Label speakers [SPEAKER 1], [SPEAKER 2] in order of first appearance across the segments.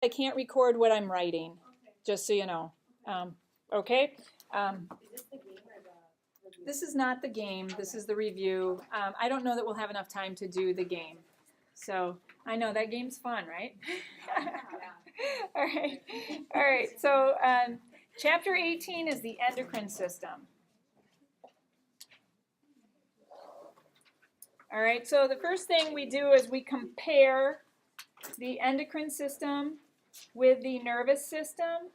[SPEAKER 1] I can't record what I'm writing, just so you know. Okay? This is not the game. This is the review. I don't know that we'll have enough time to do the game. So I know that game's fun, right? All right. All right. So chapter 18 is the endocrine system. All right. So the first thing we do is we compare the endocrine system with the nervous system.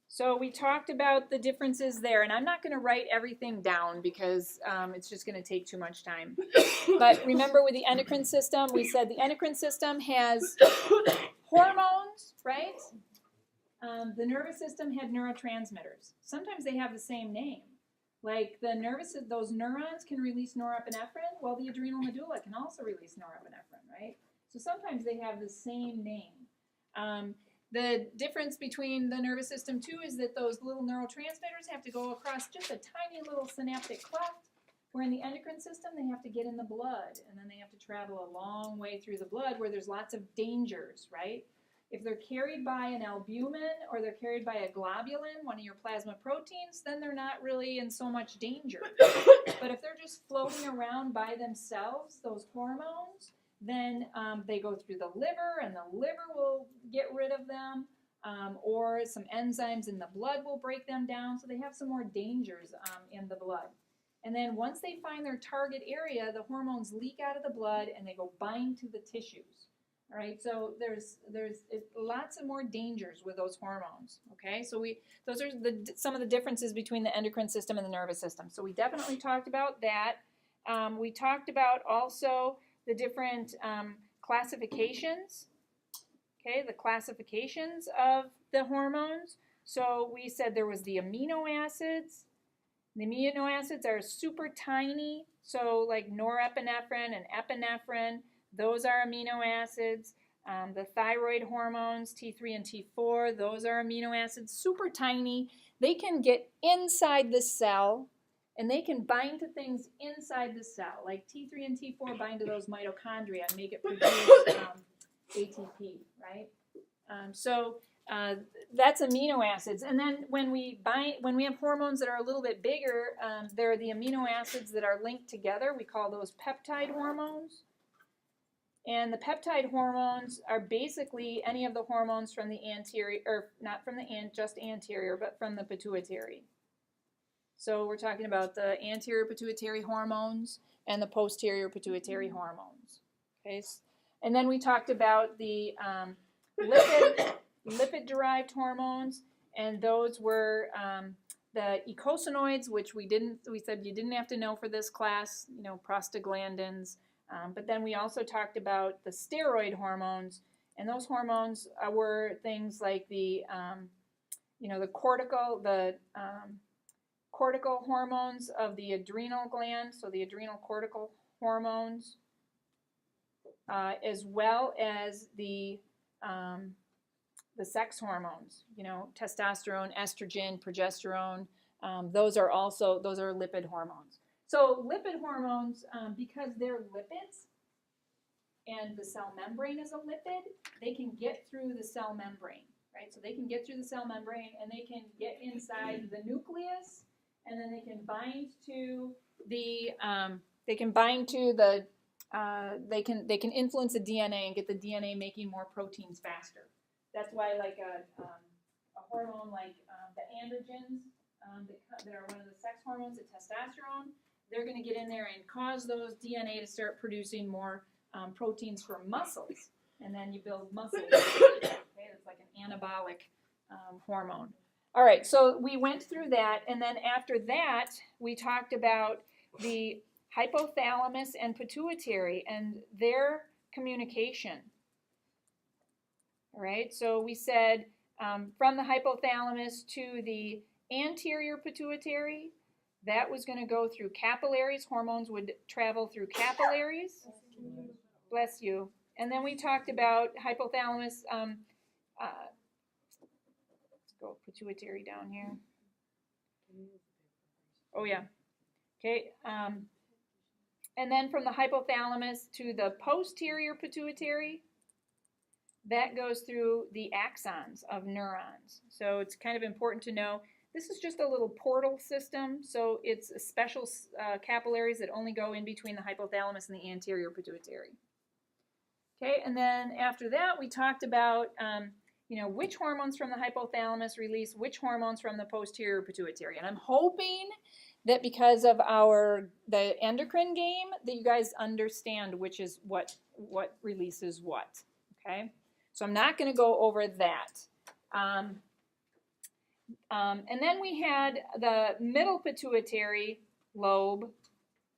[SPEAKER 1] So we talked about the differences there, and I'm not going to write everything down because it's just going to take too much time. But remember with the endocrine system, we said the endocrine system has hormones, right? The nervous system had neurotransmitters. Sometimes they have the same name. Like those neurons can release norepinephrine, well, the adrenal medulla can also release norepinephrine, right? So sometimes they have the same name. The difference between the nervous system, too, is that those little neurotransmitters have to go across just a tiny little synaptic cleft, where in the endocrine system, they have to get in the blood, and then they have to travel a long way through the blood where there's lots of dangers, right? If they're carried by an albumin or they're carried by a globulin, one of your plasma proteins, then they're not really in so much danger. But if they're just floating around by themselves, those hormones, then they go through the liver, and the liver will get rid of them, or some enzymes in the blood will break them down, so they have some more dangers in the blood. And then once they find their target area, the hormones leak out of the blood, and they go bind to the tissues. All right, so there's lots of more dangers with those hormones. Okay, so those are some of the differences between the endocrine system and the nervous system. So we definitely talked about that. We talked about also the different classifications, okay, the classifications of the hormones. So we said there was the amino acids. The amino acids are super tiny, so like norepinephrine and epinephrine, those are amino acids. The thyroid hormones, T3 and T4, those are amino acids, super tiny. They can get inside the cell, and they can bind to things inside the cell, like T3 and T4 bind to those mitochondria and make it produce ATP, right? That's amino acids. And then when we have hormones that are a little bit bigger, they're the amino acids that are linked together. We call those peptide hormones. And the peptide hormones are basically any of the hormones from the anterior, or not from the just anterior, but from the pituitary. So we're talking about the anterior pituitary hormones and the posterior pituitary hormones. Okay, and then we talked about the lipid-derived hormones, and those were the eicosanoids, which we said you didn't have to know for this class, prostaglandins. But then we also talked about the steroid hormones, and those hormones were things like the cortical hormones of the adrenal gland, so the adrenal cortical hormones, as well as the sex hormones, testosterone, estrogen, progesterone. Those are lipid hormones. So lipid hormones, because they're lipids and the cell membrane is a lipid, they can get through the cell membrane, right? So they can get through the cell membrane, and they can get inside the nucleus, and then they can bind to they can influence the DNA and get the DNA making more proteins faster. That's why like a hormone like the androgens that are one of the sex hormones, the testosterone, they're going to get in there and cause those DNA to start producing more proteins for muscles, and then you build muscles. Okay, it's like an anabolic hormone. All right, so we went through that, and then after that, we talked about the hypothalamus and pituitary and their communication. All right, so we said from the hypothalamus to the anterior pituitary, that was going to go through capillaries. Hormones would travel through capillaries. Bless you. And then we talked about hypothalamus. Let's go pituitary down here. Oh, yeah. Okay. And then from the hypothalamus to the posterior pituitary, that goes through the axons of neurons. So it's kind of important to know this is just a little portal system, so it's special capillaries that only go in between the hypothalamus and the anterior pituitary. Okay, and then after that, we talked about which hormones from the hypothalamus release which hormones from the posterior pituitary. And I'm hoping that because of the endocrine game, that you guys understand which is what releases what. Okay, so I'm not going to go over that. And then we had the middle pituitary lobe,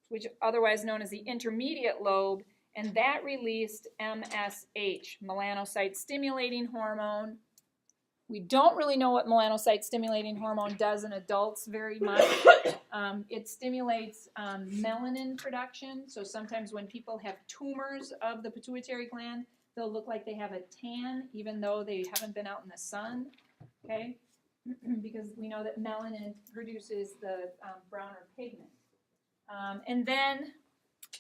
[SPEAKER 1] which otherwise known as the intermediate lobe, and that released MSH, melanocyte stimulating hormone. We don't really know what melanocyte stimulating hormone does in adults very much. It stimulates melanin production, so sometimes when people have tumors of the pituitary gland, they'll look like they have a tan even though they haven't been out in the sun, okay? Because we know that melanin produces the browner pigment. And then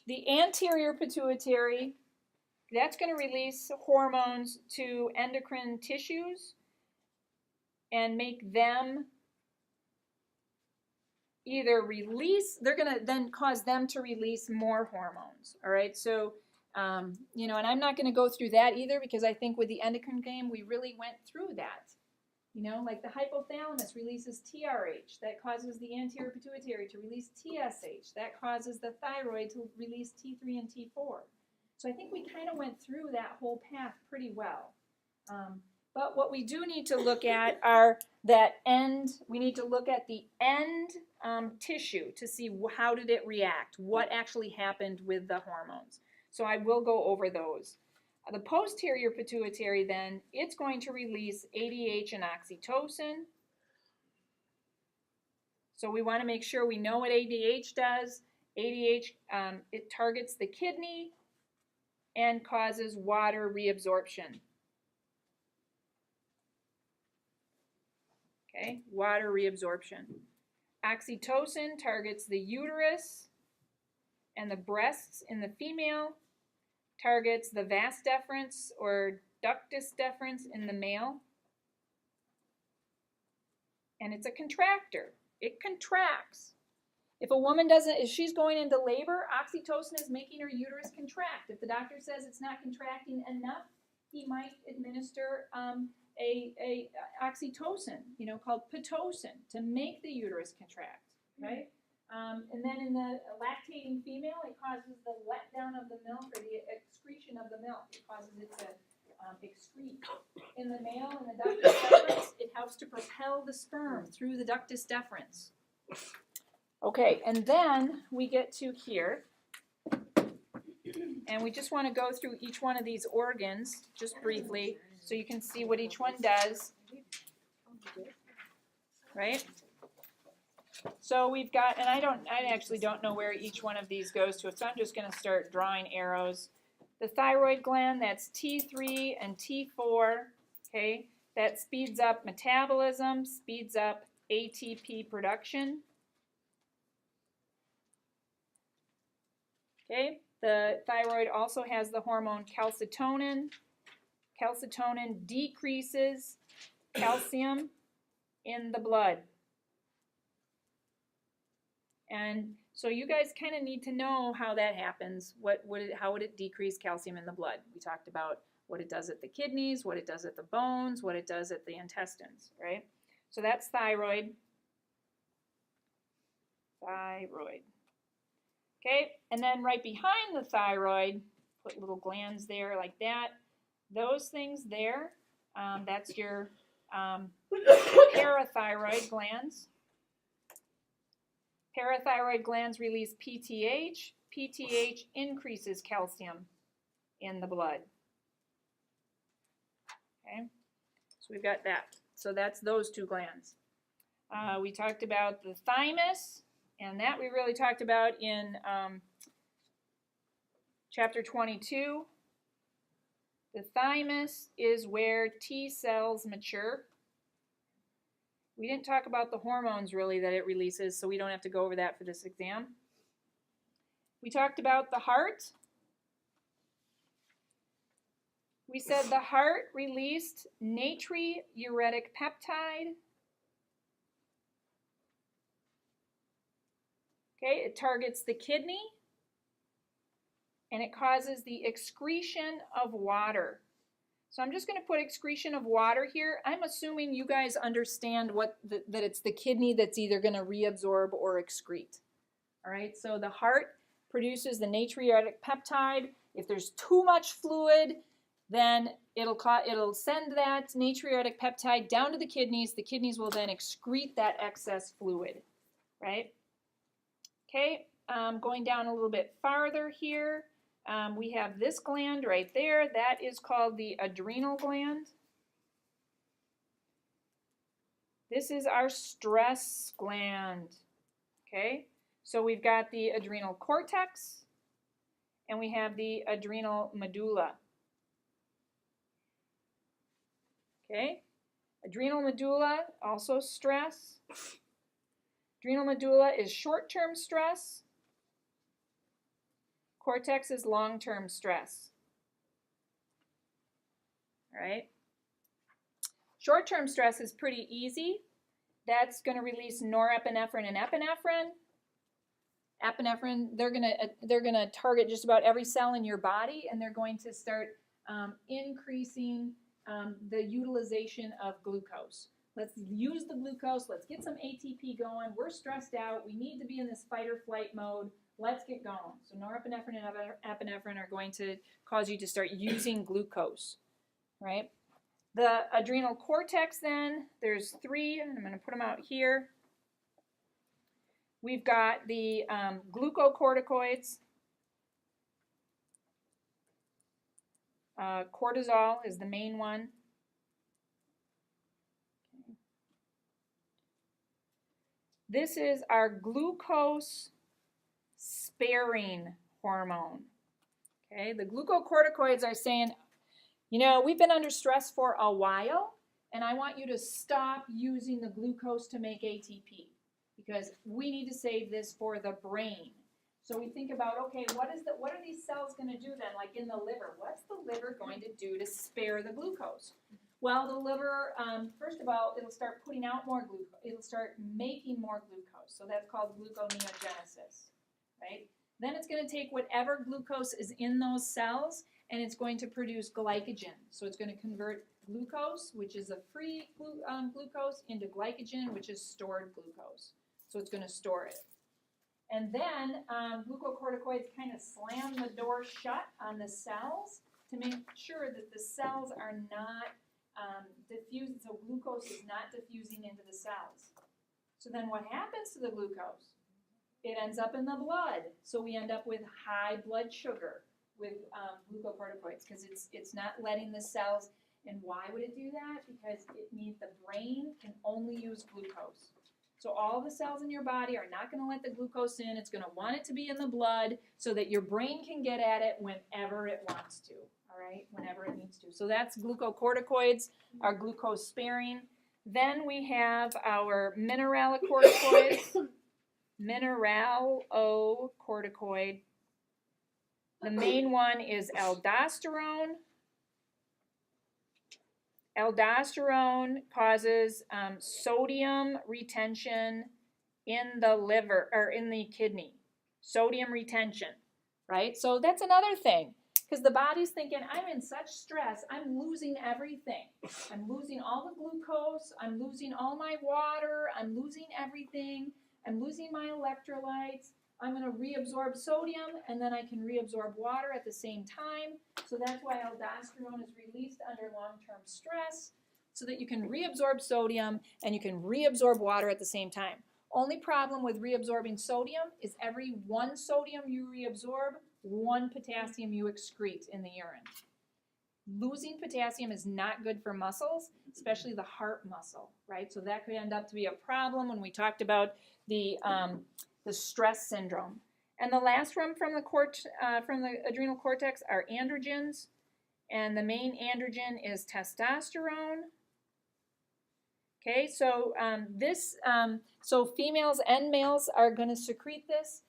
[SPEAKER 1] the anterior pituitary, that's going to release hormones to endocrine tissues and make them either release, they're going to then cause them to release more hormones, all right? So, and I'm not going to go through that either because I think with the endocrine game, we really went through that. Like the hypothalamus releases TRH. That causes the anterior pituitary to release TSH. That causes the thyroid to release T3 and T4. So I think we kind of went through that whole path pretty well. But what we do need to look at are we need to look at the end tissue to see how did it react, what actually happened with the hormones. So I will go over those. The posterior pituitary then, it's going to release ADH and oxytocin. So we want to make sure we know what ADH does. ADH, it targets the kidney and causes water reabsorption. Okay, water reabsorption. Oxytocin targets the uterus and the breasts in the female, targets the vas deferens or ductus deferens in the male. And it's a contractor. It contracts. If a woman if she's going into labor, oxytocin is making her uterus contract. If the doctor says it's not contracting enough, he might administer a oxytocin, called pitocin, to make the uterus contract, right? And then in the lactating female, it causes the letdown of the milk or the excretion of the milk. It causes it to excrete. In the male, in the ductus deferens, it helps to propel the sperm through the ductus deferens. Okay, and then we get to here. And we just want to go through each one of these organs just briefly so you can see what each one does. Right? So we've got, and I actually don't know where each one of these goes to, so I'm just going to start drawing arrows. The thyroid gland, that's T3 and T4, okay? That speeds up metabolism, speeds up ATP production. Okay, the thyroid also has the hormone calcitonin. Calcitonin decreases calcium in the blood. And so you guys kind of need to know how that happens. How would it decrease calcium in the blood? We talked about what it does at the kidneys, what it does at the bones, what it does at the intestines, right? So that's thyroid. Thyroid. Okay, and then right behind the thyroid, put little glands there like that. Those things there, that's your parathyroid glands. Parathyroid glands release PTH. PTH increases calcium in the blood. Okay, so we've got that. So that's those two glands. We talked about the thymus, and that we really talked about in chapter 22. The thymus is where T cells mature. We didn't talk about the hormones really that it releases, so we don't have to go over that for this exam. We talked about the heart. We said the heart released natriuretic peptide. Okay, it targets the kidney, and it causes the excretion of water. So I'm just going to put excretion of water here. I'm assuming you guys understand that it's the kidney that's either going to reabsorb or excrete. All right, so the heart produces the natriuretic peptide. If there's too much fluid, then it'll send that natriuretic peptide down to the kidneys. The kidneys will then excrete that excess fluid, right? Okay, going down a little bit farther here, we have this gland right there. That is called the adrenal gland. This is our stress gland, okay? So we've got the adrenal cortex, and we have the adrenal medulla. Okay, adrenal medulla, also stress. Adrenal medulla is short-term stress. Cortex is long-term stress. All right. Short-term stress is pretty easy. That's going to release norepinephrine and epinephrine. Epinephrine, they're gonna target just about every cell in your body, and they're going to start increasing the utilization of glucose. Let's use the glucose. Let's get some ATP going. We're stressed out. We need to be in this fight or flight mode. Let's get going. So norepinephrine and epinephrine are going to cause you to start using glucose, right? The adrenal cortex then, there's three, and I'm going to put them out here. We've got the glucocorticoids. Cortisol is the main one. Okay. This is our glucose sparing hormone. Okay, the glucocorticoids are saying, you know, we've been under stress for a while, and I want you to stop using the glucose to make ATP, because we need to save this for the brain. So we think about, okay, what are these cells going to do then, like in the liver? What's the liver going to do to spare the glucose? Well, the liver, first of all, it'll start putting out more glucose. It'll start making more glucose. So that's called gluconeogenesis, right? Then it's going to take whatever glucose is in those cells, and it's going to produce glycogen. So it's going to convert glucose, which is a free glucose, into glycogen, which is stored glucose. So it's going to store it. And then glucocorticoids kind of slam the door shut on the cells to make sure that the cells are not diffused, so glucose is not diffusing into the cells. So then what happens to the glucose? It ends up in the blood. So we end up with high blood sugar with glucocorticoids, because it's not letting the cells. And why would it do that? Because it means the brain can only use glucose. So all the cells in your body are not going to let the glucose in. It's going to want it to be in the blood so that your brain can get at it whenever it wants to, all right, whenever it needs to. So that's glucocorticoids, our glucose sparing. Then we have our mineralocorticoids, mineralocorticoid. The main one is aldosterone. Aldosterone causes sodium retention in the liver, or in the kidney. Sodium retention, right? So that's another thing, because the body's thinking, I'm in such stress, I'm losing everything. I'm losing all the glucose, I'm losing all my water, I'm losing everything, I'm losing my electrolytes. I'm going to reabsorb sodium, and then I can reabsorb water at the same time. So that's why aldosterone is released under long-term stress, so that you can reabsorb sodium and you can reabsorb water at the same time. Only problem with reabsorbing sodium is every 1 sodium you reabsorb, 1 potassium you excrete in the urine. Losing potassium is not good for muscles, especially the heart muscle, right? So that could end up to be a problem when we talked about the stress syndrome. And the last one from the adrenal cortex are androgens, and the main androgen is testosterone. Okay, so so females and males are going to secrete this.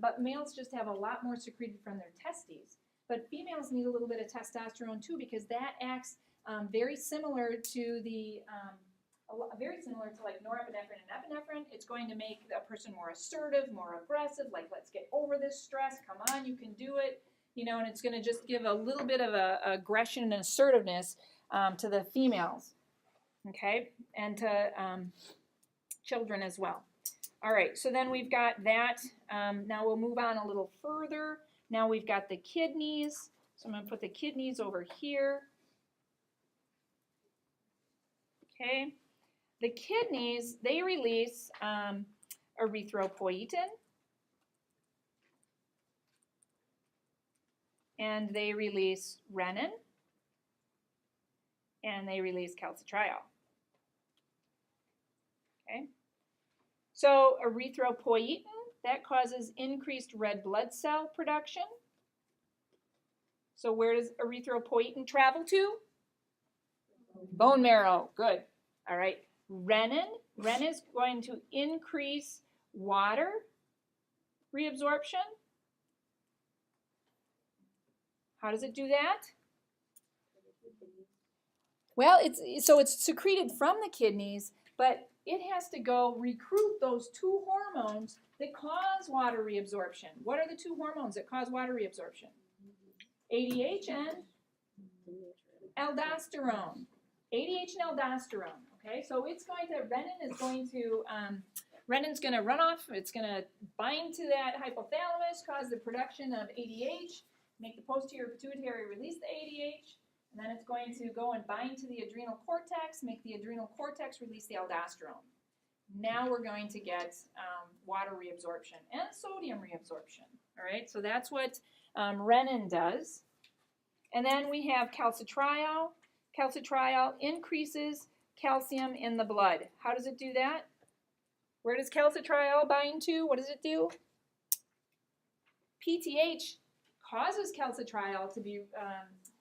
[SPEAKER 1] but males just have a lot more secreted from their testes. But females need a little bit of testosterone too, because that acts very similar to like norepinephrine and epinephrine. It's going to make a person more assertive, more aggressive, like let's get over this stress, come on, you can do it, you know, and it's going to just give a little bit of aggression and assertiveness to the females, okay, and to children as well. All right, so then we've got that. Now we'll move on a little further. Now we've got the kidneys. So I'm going to put the kidneys over here. Okay. The kidneys, they release erythropoietin. And they release renin. And they release calcitriol. Okay. So erythropoietin, that causes increased red blood cell production. So where does erythropoietin travel to? Bone marrow. Good. All right. Renin is going to increase water reabsorption. How does it do that? Well, it's secreted from the kidneys, but it has to go recruit those two hormones that cause water reabsorption. What are the two hormones that cause water reabsorption? ADH and aldosterone. ADH and aldosterone. Okay, so renin's going to run off. It's going to bind to that hypothalamus, cause the production of ADH, make the posterior pituitary release the ADH, and then it's going to go and bind to the adrenal cortex, make the adrenal cortex release the aldosterone. Now we're going to get water reabsorption and sodium reabsorption. All right, so that's what renin does. And then we have calcitriol. Calcitriol increases calcium in the blood. How does it do that? Where does calcitriol bind to? What does it do? PTH causes calcitriol to be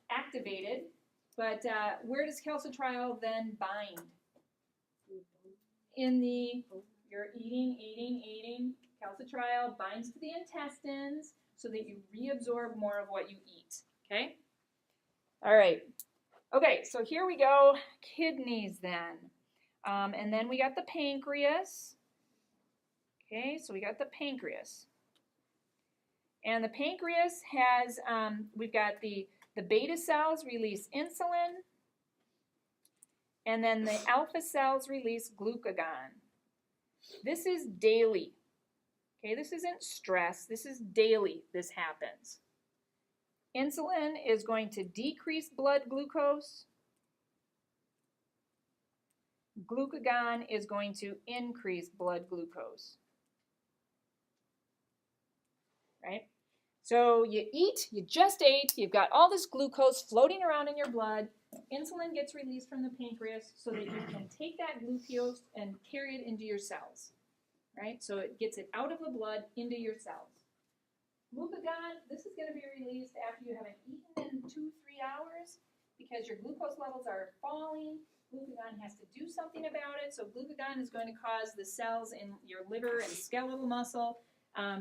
[SPEAKER 1] activated, but where does calcitriol then bind? You're eating. Calcitriol binds to the intestines so that you reabsorb more of what you eat, okay? All right. Okay, so here we go, kidneys then. And then we got the pancreas. Okay, so we got the pancreas. And the pancreas has, we've got the beta cells release insulin, and then the alpha cells release glucagon. This is daily. Okay, this isn't stress, this is daily this happens. Insulin is going to decrease blood glucose. Glucagon is going to increase blood glucose. Right? So you eat, you just ate, you've got all this glucose floating around in your blood. Insulin gets released from the pancreas so that you can take that glucose and carry it into your cells. Right? So it gets it out of the blood into your cells. Glucagon, this is going to be released after you haven't eaten in 2-3 hours because your glucose levels are falling. Glucagon has to do something about it. So glucagon is going to cause the cells in your liver and skeletal muscle,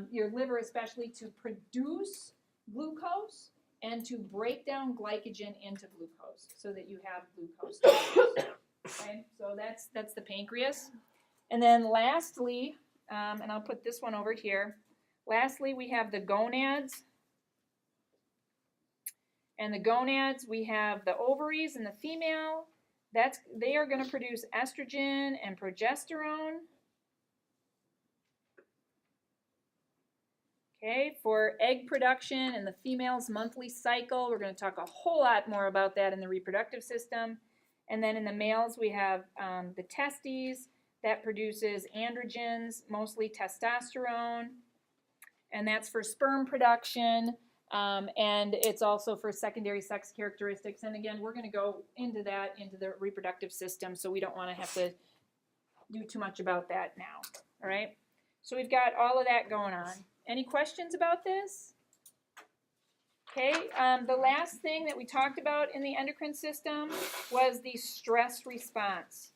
[SPEAKER 1] your liver especially, to produce glucose and to break down glycogen into glucose so that you have glucose. Okay, so that's the pancreas. And then lastly, and I'll put this one over here, lastly we have the gonads. And the gonads, we have the ovaries and the female. They are going to produce estrogen and progesterone. Okay, for egg production and the female's monthly cycle, we're going to talk a whole lot more about that in the reproductive system. And then in the males, we have the testes. That produces androgens, mostly testosterone. And that's for sperm production. And it's also for secondary sex characteristics. And again, we're going to go into that, into the reproductive system, so we don't want to have to do too much about that now. All right? So we've got all of that going on. Any questions about this? Okay, the last thing that we talked about in the endocrine system was the stress response.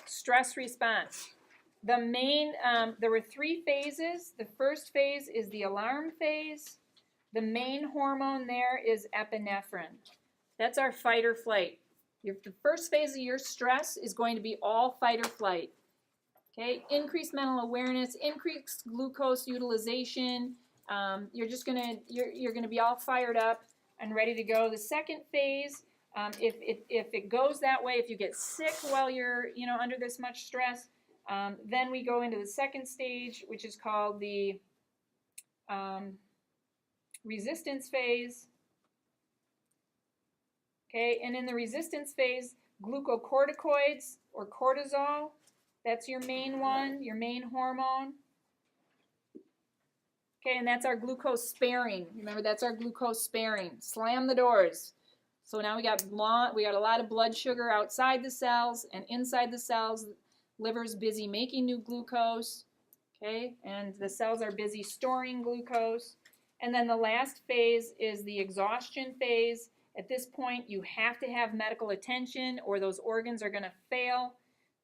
[SPEAKER 1] Stress response. The main, there were 3 phases. The first phase is the alarm phase. The main hormone there is epinephrine. That's our fight or flight. The first phase of your stress is going to be all fight or flight. Okay, increased mental awareness, increased glucose utilization. You're gonna be all fired up and ready to go. The second phase, if it goes that way, if you get sick while you're under this much stress, then we go into the second stage, which is called the resistance phase. Okay, and in the resistance phase, glucocorticoids or cortisol, that's your main one, your main hormone. Okay, and that's our glucose sparing. Remember, that's our glucose sparing. Slam the doors. So now we got a lot of blood sugar outside the cells, and inside the cells, liver's busy making new glucose. Okay, and the cells are busy storing glucose. And then the last phase is the exhaustion phase. At this point, you have to have medical attention or those organs are going to fail.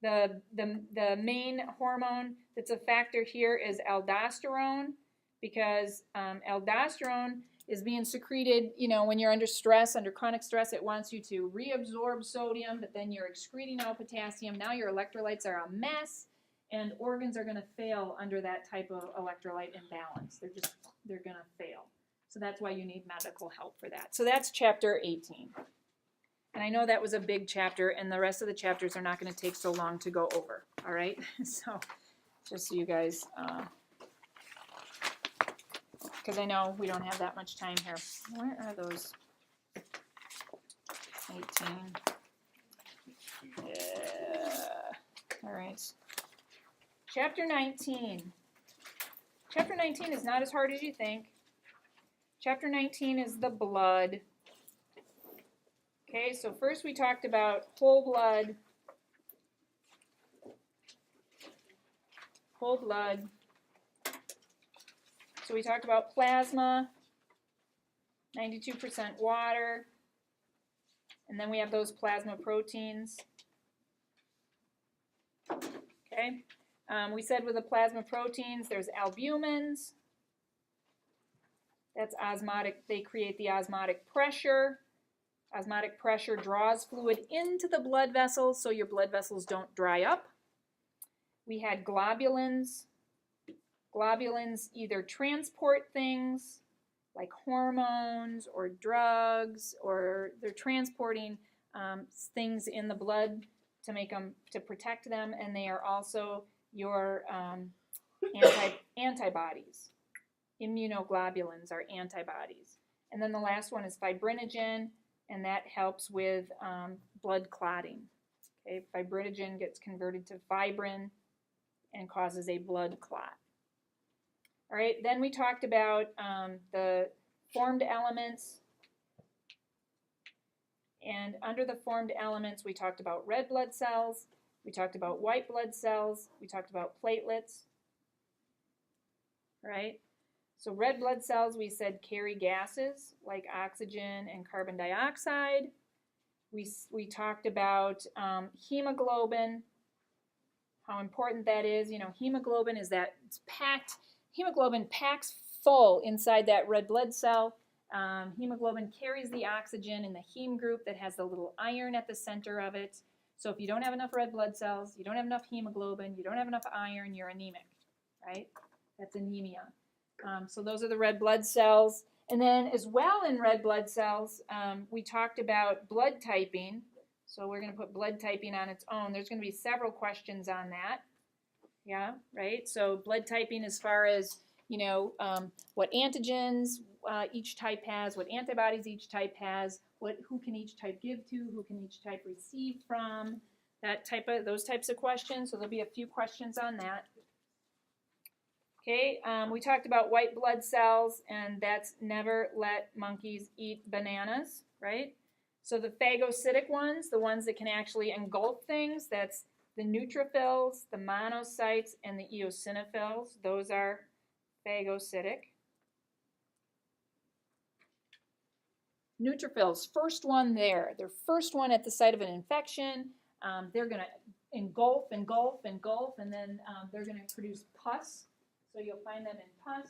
[SPEAKER 1] The main hormone that's a factor here is aldosterone, because aldosterone is being secreted, when you're under stress, under chronic stress. It wants you to reabsorb sodium, but then you're excreting out potassium. Now your electrolytes are a mess, and organs are going to fail under that type of electrolyte imbalance. They're going to fail. So that's why you need medical help for that. So that's chapter 18. And I know that was a big chapter, and the rest of the chapters are not going to take so long to go over, all right? So just so you guys, because I know we don't have that much time here. Where are those? 18. Yeah. All right. Chapter 19. Chapter 19 is not as hard as you think. Chapter 19 is the blood. Okay, so first we talked about whole blood. Whole blood. So we talked about plasma, 92% water, and then we have those plasma proteins. Okay, we said with the plasma proteins, there's albumins. That's osmotic. They create the osmotic pressure. Osmotic pressure draws fluid into the blood vessels so your blood vessels don't dry up. We had globulins. Globulins either transport things like hormones or drugs, or they're transporting things in the blood to protect them, and they are also your antibodies. Immunoglobulins are antibodies. And then the last one is fibrinogen, and that helps with blood clotting. Okay, fibrinogen gets converted to fibrin and causes a blood clot. All right, then we talked about the formed elements. And under the formed elements, we talked about red blood cells, we talked about white blood cells, we talked about platelets. Right? So red blood cells, we said, carry gases like oxygen and carbon dioxide. We talked about hemoglobin, how important that is. Hemoglobin is that it's packed. Hemoglobin packs full inside that red blood cell. Hemoglobin carries the oxygen in the heme group that has the little iron at the center of it. So if you don't have enough red blood cells, you don't have enough hemoglobin, you don't have enough iron, you're anemic, right? That's anemia. So those are the red blood cells. And then as well in red blood cells, we talked about blood typing. So we're going to put blood typing on its own. There's going to be several questions on that. Yeah, right? So blood typing as far as, what antigens each type has, what antibodies each type has, who can each type give to, who can each type receive from, those types of questions. So there'll be a few questions on that. Okay, we talked about white blood cells, and that's never let monkeys eat bananas, right? So the phagocytic ones, the ones that can actually engulf things, that's the neutrophils, the monocytes, and the eosinophils. Those are phagocytic. Neutrophils, first one there. They're first one at the site of an infection. They're going to engulf, and then they're going to produce pus. So you'll find them in pus.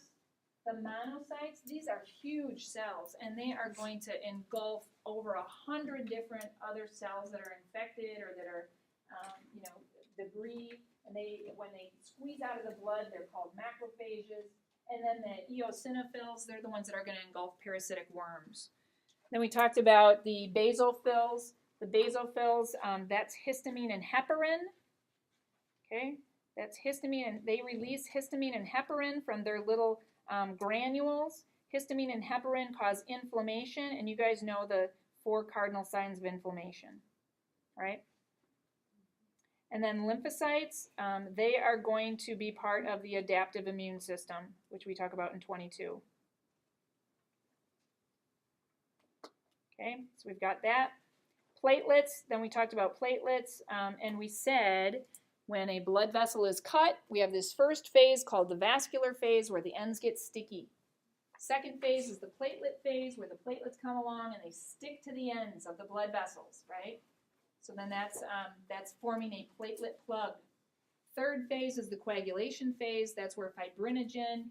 [SPEAKER 1] The monocytes, these are huge cells, and they are going to engulf over 100 different other cells that are infected or that are, debris. And when they squeeze out of the blood, they're called macrophages. And then the eosinophils, they're the ones that are going to engulf parasitic worms. Then we talked about the basophils. The basophils, that's histamine and heparin. Okay, that's histamine, and they release histamine and heparin from their little granules. Histamine and heparin cause inflammation, and you guys know the 4 cardinal signs of inflammation, right? And then lymphocytes, they are going to be part of the adaptive immune system, which we talk about in 22. Okay, so we've got that. Platelets, then we talked about platelets, and we said when a blood vessel is cut, we have this first phase called the vascular phase where the ends get sticky. Second phase is the platelet phase where the platelets come along and they stick to the ends of the blood vessels, right? So then that's forming a platelet plug. Third phase is the coagulation phase. That's where fibrinogen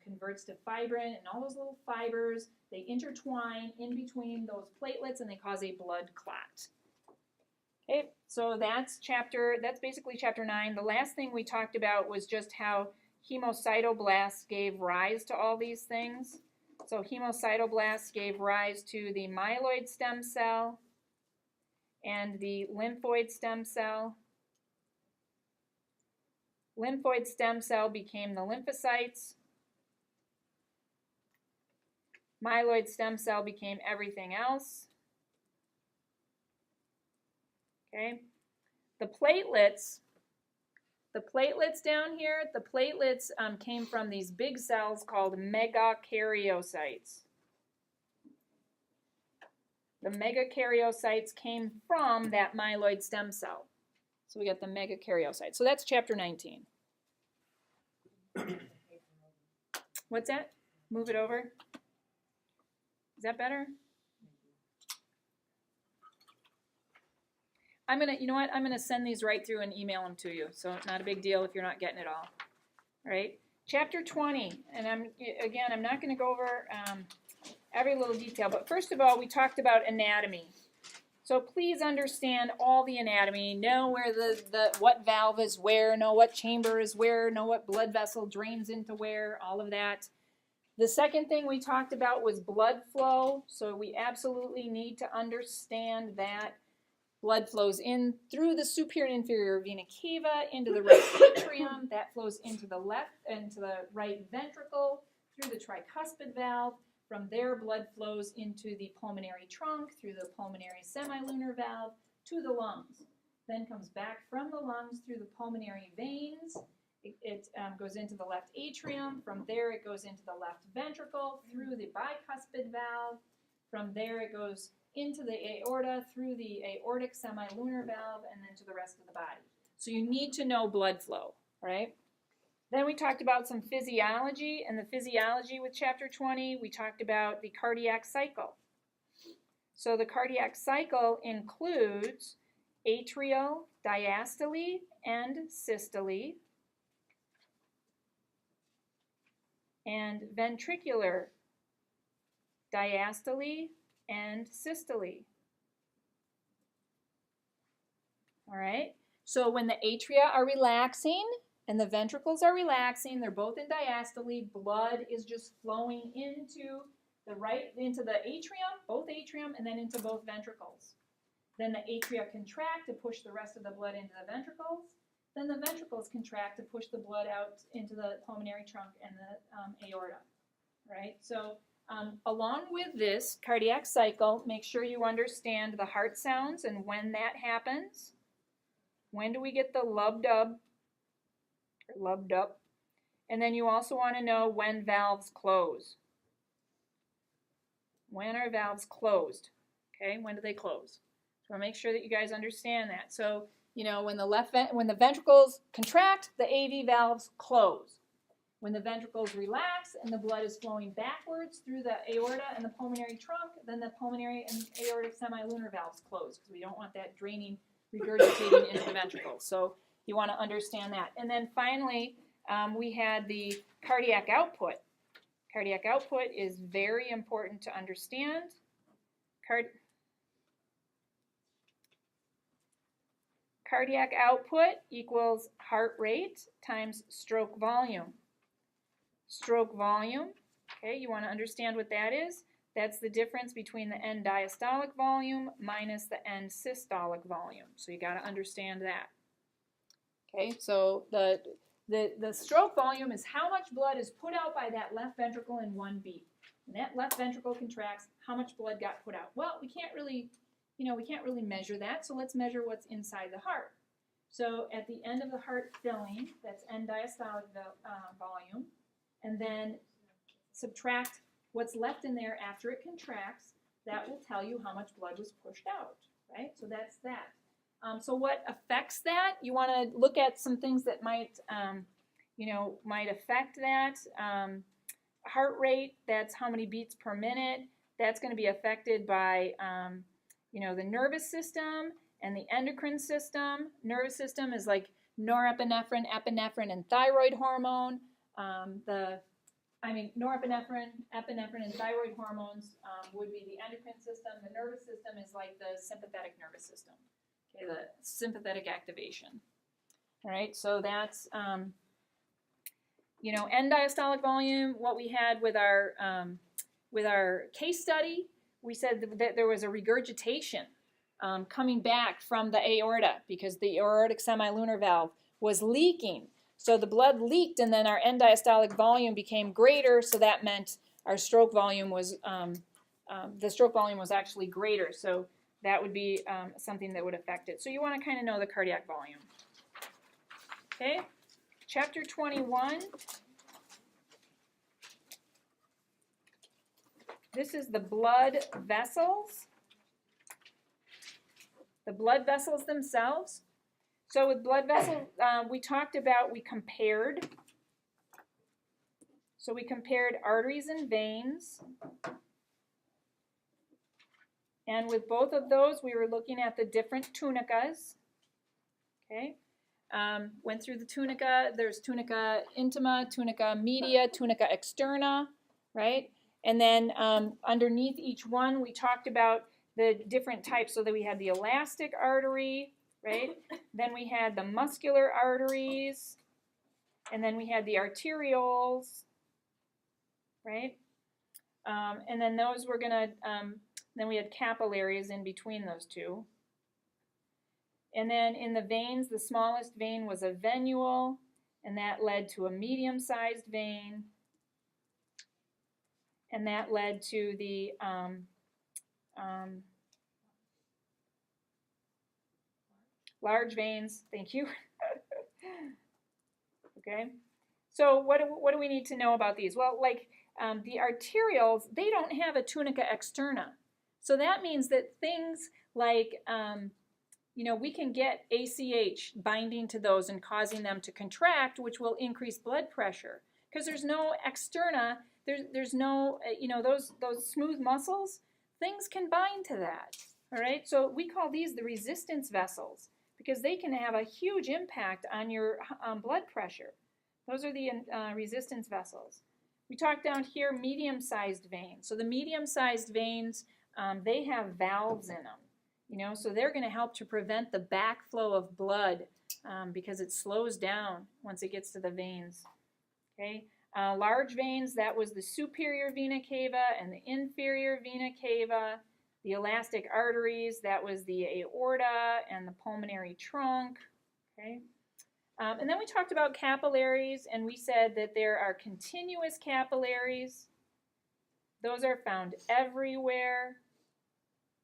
[SPEAKER 1] converts to fibrin, and all those little fibers, they intertwine in between those platelets and they cause a blood clot. Okay, so that's basically chapter 9. The last thing we talked about was just how hemocytoblasts gave rise to all these things. So hemocytoblasts gave rise to the myeloid stem cell and the lymphoid stem cell. Lymphoid stem cell became the lymphocytes. Myeloid stem cell became everything else. Okay. The platelets down here, the platelets came from these big cells called megakaryocytes. The megakaryocytes came from that myeloid stem cell. So we got the megakaryocytes. So that's chapter 19. What's that? Move it over. Is that better? You know what? I'm gonna send these right through and email them to you. So not a big deal if you're not getting it all. All right. Chapter 20, and I'm not gonna go over every little detail, but first of all, we talked about anatomy. So please understand all the anatomy. Know where what valve is where. Know what chamber is where. Know what blood vessel drains into where. All of that. The second thing we talked about was blood flow. So we absolutely need to understand that blood flows in through the superior and inferior vena cava into the right atrium. That flows into the right ventricle through the tricuspid valve. From there, blood flows into the pulmonary trunk through the pulmonary semilunar valve to the lungs. Then comes back from the lungs through the pulmonary veins. It goes into the left atrium. From there, it goes into the left ventricle through the bicuspid valve. From there, it goes into the aorta through the aortic semilunar valve and then to the rest of the body. So you need to know blood flow, right? Then we talked about some physiology, and the physiology with chapter 20, we talked about the cardiac cycle. So the cardiac cycle includes atrial diastole and systole, and ventricular diastole and systole. All right, so when the atria are relaxing and the ventricles are relaxing, they're both in diastole, blood is just flowing into the atrium, both atrium, and then into both ventricles. Then the atria contract to push the rest of the blood into the ventricles. Then the ventricles contract to push the blood out into the pulmonary trunk and the aorta, right? So along with this cardiac cycle, make sure you understand the heart sounds and when that happens. When do we get the lub-dub, or lub-dup? And then you also want to know when valves close. When are valves closed? Okay, when do they close? So make sure that you guys understand that. So, you know, when the ventricles contract, the AV valves close. When the ventricles relax and the blood is flowing backwards through the aorta and the pulmonary trunk, then the pulmonary and aortic semilunar valves close because we don't want that draining regurgitating into the ventricle. So you want to understand that. And then finally, we had the cardiac output. Cardiac output is very important to understand. Cardiac output equals heart rate times stroke volume. Stroke volume, okay, you want to understand what that is. That's the difference between the end diastolic volume minus the end systolic volume. So you got to understand that. Okay, so the stroke volume is how much blood is put out by that left ventricle in one beat. When that left ventricle contracts, how much blood got put out? Well, we can't really measure that, so let's measure what's inside the heart. So at the end of the heart filling, that's end diastolic volume, and then subtract what's left in there after it contracts. That will tell you how much blood was pushed out, right? So that's that. So what affects that? You want to look at some things that might affect that. Heart rate, that's how many beats per minute. That's going to be affected by, the nervous system and the endocrine system. Nervous system is like norepinephrine, epinephrine, and thyroid hormone. Norepinephrine, epinephrine, and thyroid hormones would be the endocrine system. The nervous system is like the sympathetic nervous system, okay, the sympathetic activation. All right, so that's, end diastolic volume. What we had with our case study, we said that there was a regurgitation coming back from the aorta because the aortic semilunar valve was leaking. So the blood leaked, and then our end diastolic volume became greater. So that meant our stroke volume was actually greater. So that would be something that would affect it. So you want to kind of know the cardiac volume. Okay, chapter 21. This is the blood vessels. The blood vessels themselves. So with blood vessels, we compared. So we compared arteries and veins. And with both of those, we were looking at the different tunicas. Okay. Went through the tunica. There's tunica intima, tunica media, tunica externa, right? And then underneath each one, we talked about the different types. So that we had the elastic artery, right? Then we had the muscular arteries, and then we had the arterioles, right? And then those were gonna, then we had capillaries in between those two. And then in the veins, the smallest vein was a venule, and that led to a medium-sized vein, and that led to the large veins. Thank you. Okay. So what do we need to know about these? Well, like the arterioles, they don't have a tunica externa. So that means that things like, we can get ACH binding to those and causing them to contract, which will increase blood pressure. Because there's no externa, there's no, those smooth muscles, things can bind to that. All right, so we call these the resistance vessels because they can have a huge impact on your blood pressure. Those are the resistance vessels. We talked down here medium-sized veins. So the medium-sized veins, they have valves in them, so they're going to help to prevent the backflow of blood because it slows down once it gets to the veins. Okay, large veins, that was the superior vena cava and the inferior vena cava. The elastic arteries, that was the aorta and the pulmonary trunk. Okay. And then we talked about capillaries, and we said that there are continuous capillaries. Those are found everywhere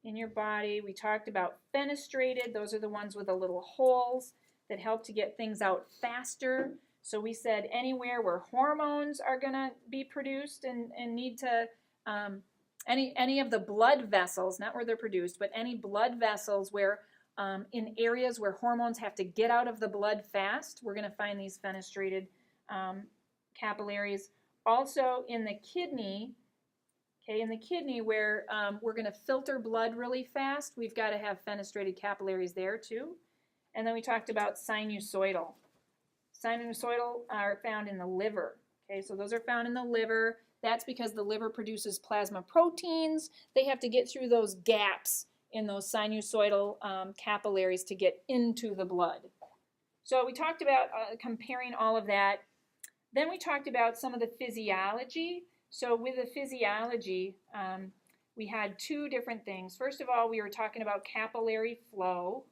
[SPEAKER 1] in your body. We talked about fenestrated. Those are the ones with the little holes that help to get things out faster. So we said anywhere where hormones are going to be produced and need to, any of the blood vessels, not where they're produced, but any blood vessels where in areas where hormones have to get out of the blood fast, we're going to find these fenestrated capillaries. Also in the kidney, where we're going to filter blood really fast, we've got to have fenestrated capillaries there too. And then we talked about sinusoidal. Sinusoidal are found in the liver. Okay, so those are found in the liver. That's because the liver produces plasma proteins. They have to get through those gaps in those sinusoidal capillaries to get into the blood. So we talked about comparing all of that. Then we talked about some of the physiology. So with the physiology, we had two different things. First of all, we were talking about capillary flow.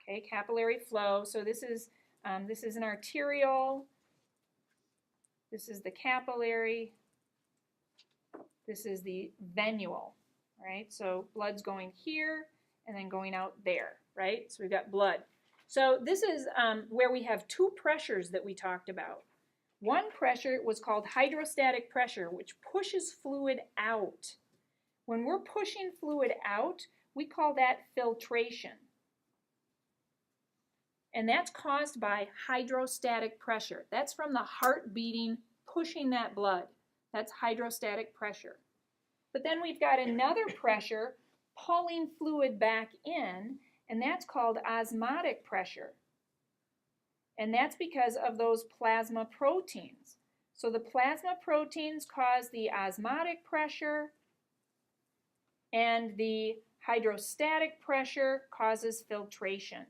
[SPEAKER 1] Okay, capillary flow. So this is an arterial. This is the capillary. This is the venule, right? So blood's going here and then going out there, right? So we've got blood. So this is where we have two pressures that we talked about. One pressure was called hydrostatic pressure, which pushes fluid out. When we're pushing fluid out, we call that filtration. And that's caused by hydrostatic pressure. That's from the heart beating, pushing that blood. That's hydrostatic pressure. But then we've got another pressure pulling fluid back in, and that's called osmotic pressure. And that's because of those plasma proteins. So the plasma proteins cause the osmotic pressure, and the hydrostatic pressure causes filtration.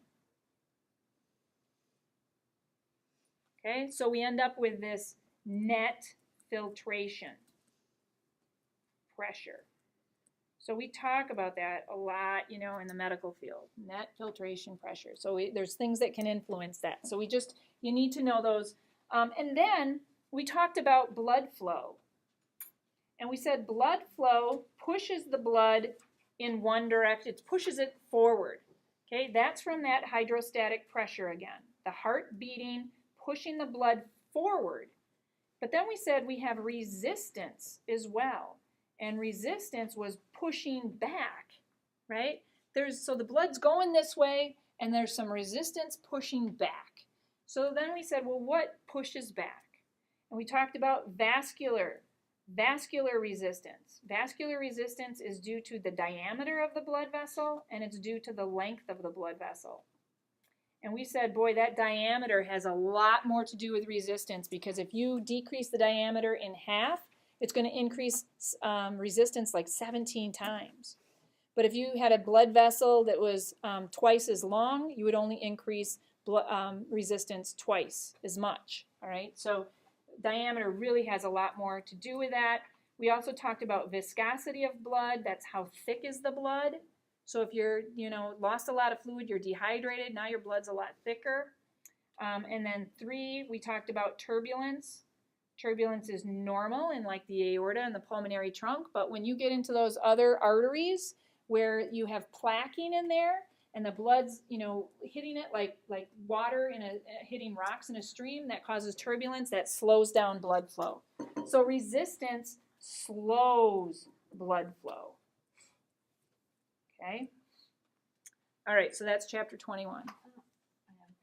[SPEAKER 1] Okay, so we end up with this net filtration pressure. So we talk about that a lot, you know, in the medical field, net filtration pressure. So there's things that can influence that. So you need to know those. And then we talked about blood flow. And we said blood flow pushes the blood in one direction. It pushes it forward. Okay, that's from that hydrostatic pressure again. The heart beating, pushing the blood forward. But then we said we have resistance as well. And resistance was pushing back, right? So the blood's going this way, and there's some resistance pushing back. So then we said, well, what pushes back? And we talked about vascular resistance. Vascular resistance is due to the diameter of the blood vessel, and it's due to the length of the blood vessel. And we said, boy, that diameter has a lot more to do with resistance, because if you decrease the diameter in half, it's going to increase resistance like 17 times. But if you had a blood vessel that was twice as long, you would only increase resistance twice as much. All right, so diameter really has a lot more to do with that. We also talked about viscosity of blood. That's how thick is the blood. So if you're, lost a lot of fluid, you're dehydrated, now your blood's a lot thicker. And then 3, we talked about turbulence. Turbulence is normal in like the aorta and the pulmonary trunk, but when you get into those other arteries where you have plaquing in there and the blood's, hitting it like water hitting rocks in a stream, that causes turbulence, that slows down blood flow. So resistance slows blood flow. Okay. All right, so that's chapter 21.
[SPEAKER 2] I have a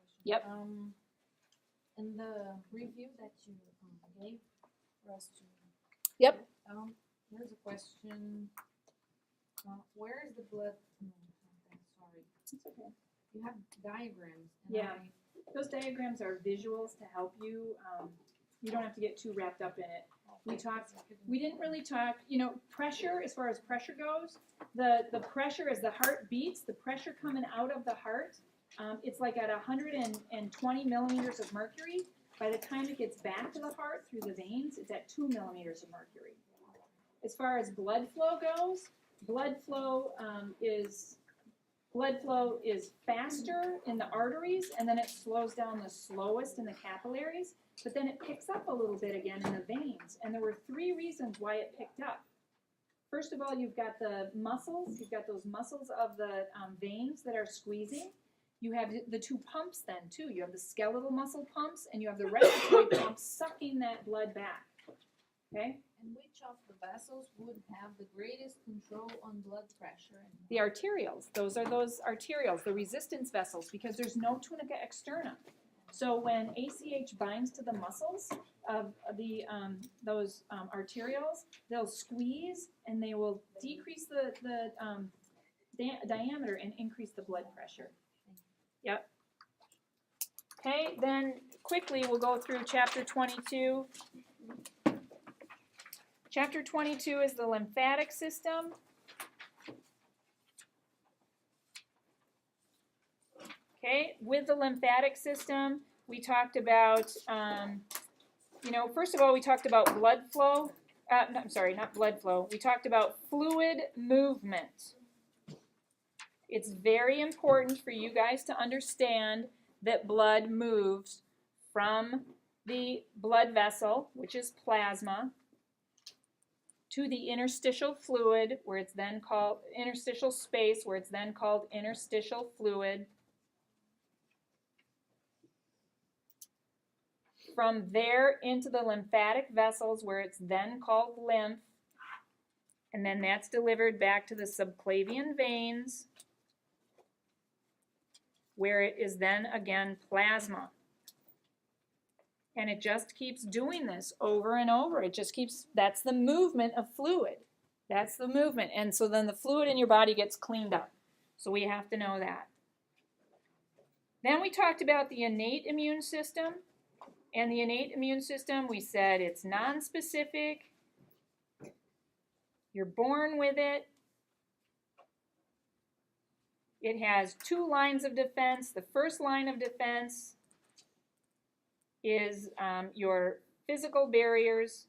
[SPEAKER 2] question.
[SPEAKER 1] Yep.
[SPEAKER 2] In the review that you gave for us to.
[SPEAKER 1] Yep.
[SPEAKER 2] Here's a question. Where is the blood? Sorry.
[SPEAKER 1] It's okay.
[SPEAKER 2] You have diagrams. And
[SPEAKER 1] Yeah. Those diagrams are visuals to help you. You don't have to get too wrapped up in it. We didn't really talk, pressure, as far as pressure goes, the pressure as the heart beats, the pressure coming out of the heart, it's like at 120 millimeters of mercury. By the time it gets back to the heart through the veins, it's at 2 millimeters of mercury. As far as blood flow goes, blood flow is faster in the arteries, and then it slows down the slowest in the capillaries, but then it picks up a little bit again in the veins. And there were 3 reasons why it picked up. First of all, you've got the muscles. You've got those muscles of the veins that are squeezing. You have the 2 pumps then, too. You have the skeletal muscle pumps, and you have the respiratory pumps sucking that blood back. Okay?
[SPEAKER 2] And which of the vessels would have the greatest control on blood pressure?
[SPEAKER 1] The arterioles. Those are those arterioles, the resistance vessels, because there's no tunica externa. So when ACH binds to the muscles of those arterioles, they'll squeeze and they will decrease diameter and increase the blood pressure. Yep. Okay, then quickly we'll go through chapter 22. Chapter 22 is the lymphatic system. Okay, with the lymphatic system, we talked about, first of all, we talked about blood flow. No, I'm sorry, not blood flow. We talked about fluid movement. It's very important for you guys to understand that blood moves from the blood vessel, which is plasma, to the interstitial fluid, where it's then called interstitial space, where it's then called interstitial fluid. From there into the lymphatic vessels, where it's then called lymph, and then that's delivered back to the subclavian veins, where it is then again plasma. And it just keeps doing this over and over. It just keeps, that's the movement of fluid. That's the movement. And so then the fluid in your body gets cleaned up. So we have to know that. Then we talked about the innate immune system. And the innate immune system, we said it's nonspecific. You're born with it. It has two lines of defense. The first line of defense is your physical barriers.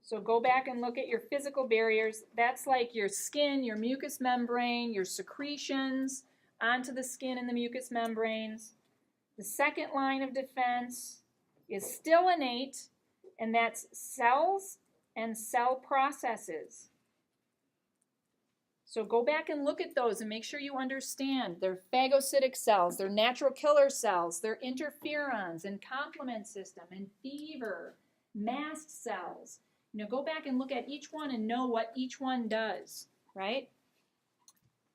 [SPEAKER 1] So go back and look at your physical barriers. That's like your skin, your mucous membrane, your secretions onto the skin and the mucous membranes. The second line of defense is still innate, and that's cells and cell processes. So go back and look at those and make sure you understand. They're phagocytic cells, they're natural killer cells, they're interferons and complement system and fever, mast cells. Go back and look at each one and know what each one does, right?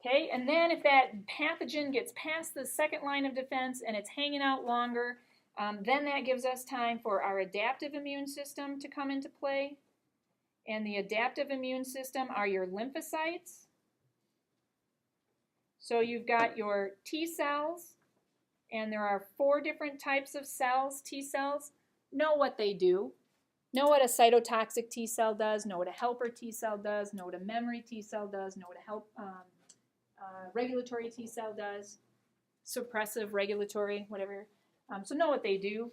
[SPEAKER 1] Okay, and then if that pathogen gets past the second line of defense and it's hanging out longer, then that gives us time for our adaptive immune system to come into play. And the adaptive immune system are your lymphocytes. So you've got your T cells, and there are 4 different types of cells, T cells. Know what they do. Know what a cytotoxic T cell does, know what a helper T cell does, know what a memory T cell does, know what a regulatory T cell does, suppressive, regulatory, whatever. So know what they do.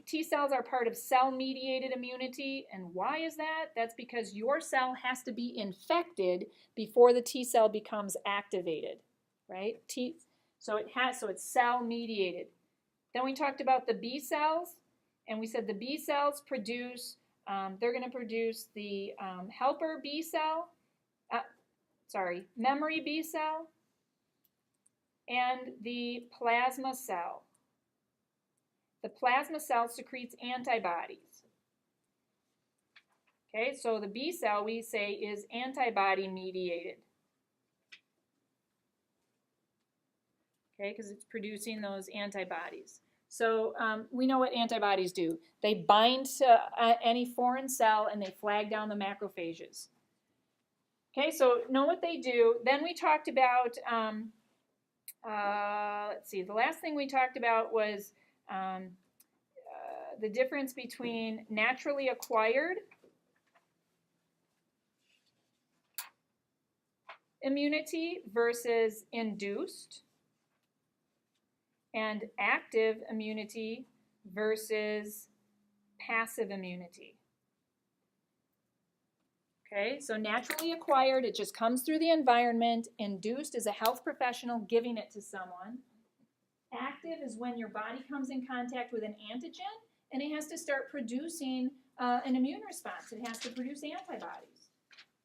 [SPEAKER 1] T cells are part of cell-mediated immunity, and why is that? That's because your cell has to be infected before the T cell becomes activated, right? So it's cell-mediated. Then we talked about the B cells, and we said the B cells produce, they're going to produce the helper B cell, memory B cell, and the plasma cell. The plasma cell secretes antibodies. Okay, so the B cell, we say, is antibody mediated. Okay, because it's producing those antibodies. So we know what antibodies do. They bind to any foreign cell and they flag down the macrophages. Okay, so know what they do. Then we talked about, let's see, the last thing we talked about was the difference between naturally acquired immunity versus induced, and active immunity versus passive immunity. Okay, so naturally acquired, it just comes through the environment. Induced is a health professional giving it to someone. Active is when your body comes in contact with an antigen and it has to start producing an immune response. It has to produce antibodies.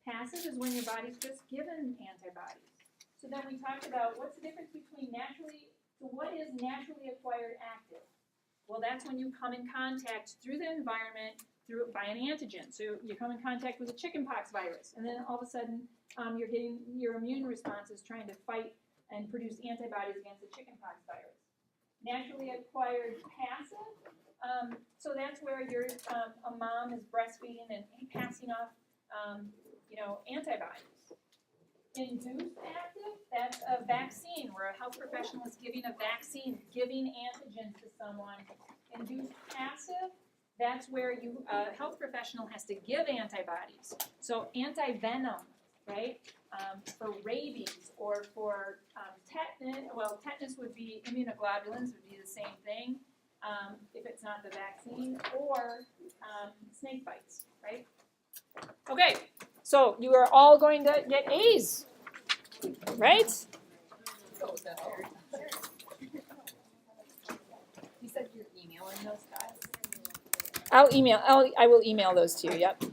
[SPEAKER 1] Passive is when your body's just given antibodies. So then we talked about what's the difference between what is naturally acquired active? Well, that's when you come in contact through the environment by an antigen. So you come in contact with a chickenpox virus, and then all of a sudden you're getting your immune response is trying to fight and produce antibodies against the chickenpox virus. Naturally acquired passive, so that's where a mom is breastfeeding and passing off, antibodies. Induced active, that's a vaccine, where a health professional is giving a vaccine, giving antigens to someone. Induced passive, that's where a health professional has to give antibodies. So anti-venom, right, for rabies or for tetanus, well, tetanus would be, immunoglobulins would be the same thing if it's not the vaccine, or snake bites, right? Okay, so you are all going to get A's, right?
[SPEAKER 2] You said you're emailing those guys?
[SPEAKER 1] I will email those to you, yep.